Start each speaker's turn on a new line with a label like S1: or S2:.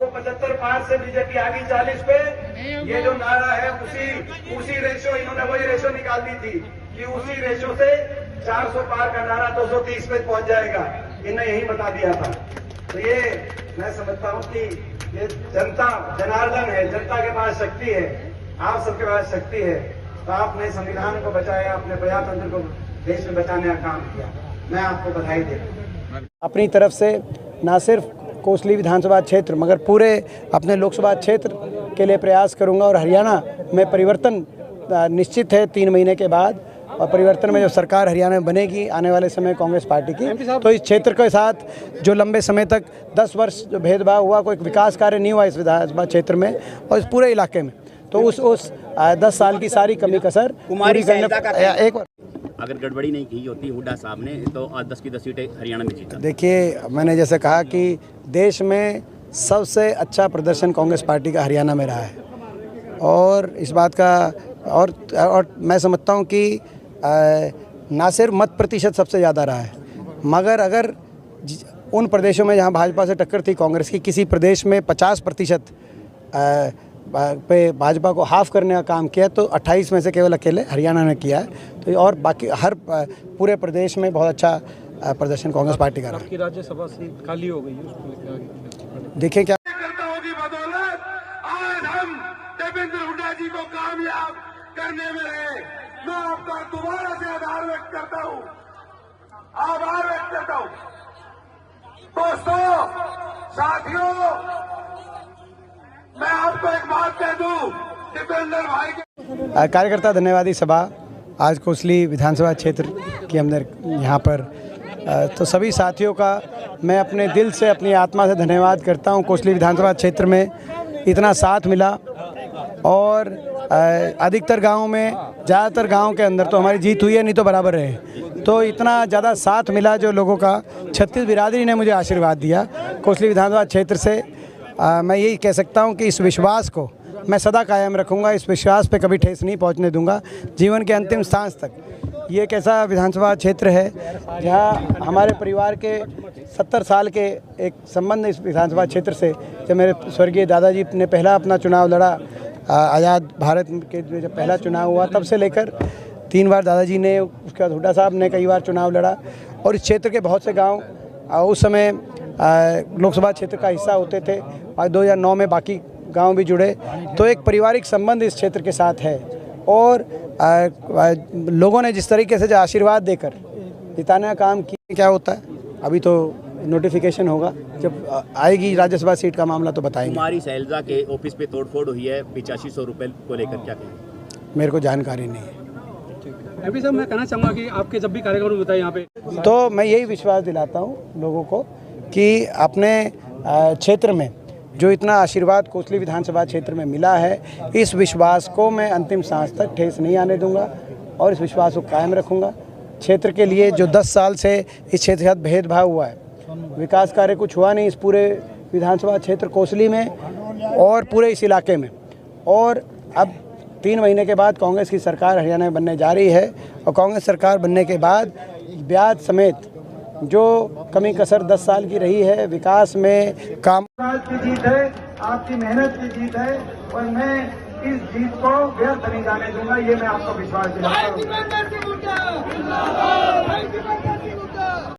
S1: 75 पार से बीजेपी आ गई 40 पे। ये जो नारा है उसी रेशो, इन्होंने वही रेशो निकाल दी थी कि उसी रेशो से 400 पार का नारा 230 पे पहुंच जाएगा। इन्हें यही बता दिया था। तो ये मैं समझता हूं कि ये जनता जनार्दन है, जनता के पास शक्ति है, आप सबके पास शक्ति है। तो आपने संविधान को बचाया, अपने प्रजातंत्र को देश में बचाने का काम किया। मैं आपको बधाई देता हूं।
S2: अपनी तरफ से न सिर्फ कोसली विधानसभा क्षेत्र मगर पूरे अपने लोकसभा क्षेत्र के लिए प्रयास करूंगा और हरियाणा में परिवर्तन निश्चित है 3 महीने के बाद। और परिवर्तन में जो सरकार हरियाणा में बनेगी आने वाले समय कांग्रेस पार्टी की, तो इस क्षेत्र के साथ जो लंबे समय तक 10 वर्ष जो भेदभाव हुआ, कोई विकास कार्य नहीं हुआ इस विधानसभा क्षेत्र में और इस पूरे इलाके में, तो उस 10 साल की सारी कमी कसर पूरी करने। एक
S3: अगर गड़बड़ी नहीं की होती हुड्डा साहब ने तो 10 की 10 सीटें हरियाणा में जीता।
S2: देखिए, मैंने जैसे कहा कि देश में सबसे अच्छा प्रदर्शन कांग्रेस पार्टी का हरियाणा में रहा है और इस बात का और मैं समझता हूं कि ना सिर्फ मत प्रतिशत सबसे ज़्यादा रहा है, मगर अगर उन प्रदेशों में जहां भाजपा से टक्कर थी कांग्रेस की, किसी प्रदेश में 50% पे भाजपा को हाफ करने का काम किया तो 28 में से केवल अकेले हरियाणा ने किया है। तो और बाकी हर पूरे प्रदेश में बहुत अच्छा प्रदर्शन कांग्रेस पार्टी का रहा है।
S4: राज्यसभा सीट खाली हो गई है, उसको
S2: देखिए क्या
S1: होगी बदौलत आज हम देवेंद्र हुड्डा जी को कामयाब करने में रहे। मैं आपका दोबारा से आभार व्यक्त करता हूँ, दोस्तों, साथियों, मैं आपको एक बात कह दूं, दीपेंद्र भाई के
S2: कार्यकर्ता धन्यवादी सभा आज कोसली विधानसभा क्षेत्र के अंदर यहाँ पर, तो सभी साथियों का मैं अपने दिल से, अपनी आत्मा से धन्यवाद करता हूँ। कोसली विधानसभा क्षेत्र में इतना साथ मिला और अधिकतर गाँव में, ज़्यादातर गाँव के अंदर तो हमारी जीत हुई है, नहीं तो बराबर रहे। तो इतना ज़्यादा साथ मिला जो लोगों का, 36 बिरादरी ने मुझे आशीर्वाद दिया कोसली विधानसभा क्षेत्र से। मैं यही कह सकता हूं कि इस विश्वास को मैं सदा कायम रखूंगा, इस विश्वास पे कभी ठेस नहीं पहुंचने दूंगा जीवन के अंतिम सांस तक। ये एक ऐसा विधानसभा क्षेत्र है जहां हमारे परिवार के 70 साल के एक संबंध इस विधानसभा क्षेत्र से, जब मेरे स्वर्गीय दादाजी ने पहला अपना चुनाव लड़ा, आज़ाद भारत के जब पहला चुनाव हुआ तब से लेकर 3 बार दादाजी ने, उसके बाद हुड्डा साहब ने कई बार चुनाव लड़ा और इस क्षेत्र के बहुत से गाँव उस समय लोकसभा क्षेत्र का हिस्सा होते थे। आज 2009 में बाकी गांव भी जुड़े, तो एक पारिवारिक संबंध इस क्षेत्र के साथ है और लोगों ने जिस तरीके से जो आशीर्वाद देकर जिताने का काम किया, क्या होता है अभी तो नोटिफिकेशन होगा, जब आएगी राज्यसभा सीट का मामला तो बताएंगे।
S3: कुमारी शैलजा के ऑफिस पे तोड़फोड़ हुई है 8500 रुपये को लेकर, क्या कहेंगे?
S2: मेरे को जानकारी नहीं है।
S4: अभी साहब, मैं कहना चाहूँगा कि आपके जब भी कार्यक्रम होता है यहाँ पे,
S2: तो मैं यही विश्वास दिलाता हूँ लोगों को कि अपने क्षेत्र में जो इतना आशीर्वाद कोसली विधानसभा क्षेत्र में मिला है, इस विश्वास को मैं अंतिम सांस तक ठेस नहीं आने दूंगा और इस विश्वास को कायम रखूंगा। क्षेत्र के लिए जो 10 साल से इस क्षेत्र के साथ भेदभाव हुआ है, विकास कार्य कुछ हुआ नहीं इस पूरे विधानसभा क्षेत्र कोसली में और पूरे इस इलाके में, और अब 3 महीने के बाद कांग्रेस की सरकार हरियाणा में बनने जा रही है और कांग्रेस सरकार बनने के बाद ब्याज समेत जो कमी कसर 10 साल की रही है विकास में काम की जीत है, आपकी मेहनत की जीत है और मैं इस जीत को व्यर्थ नहीं जाने दूंगा, ये मैं आपको विश्वास दिलाता हूं।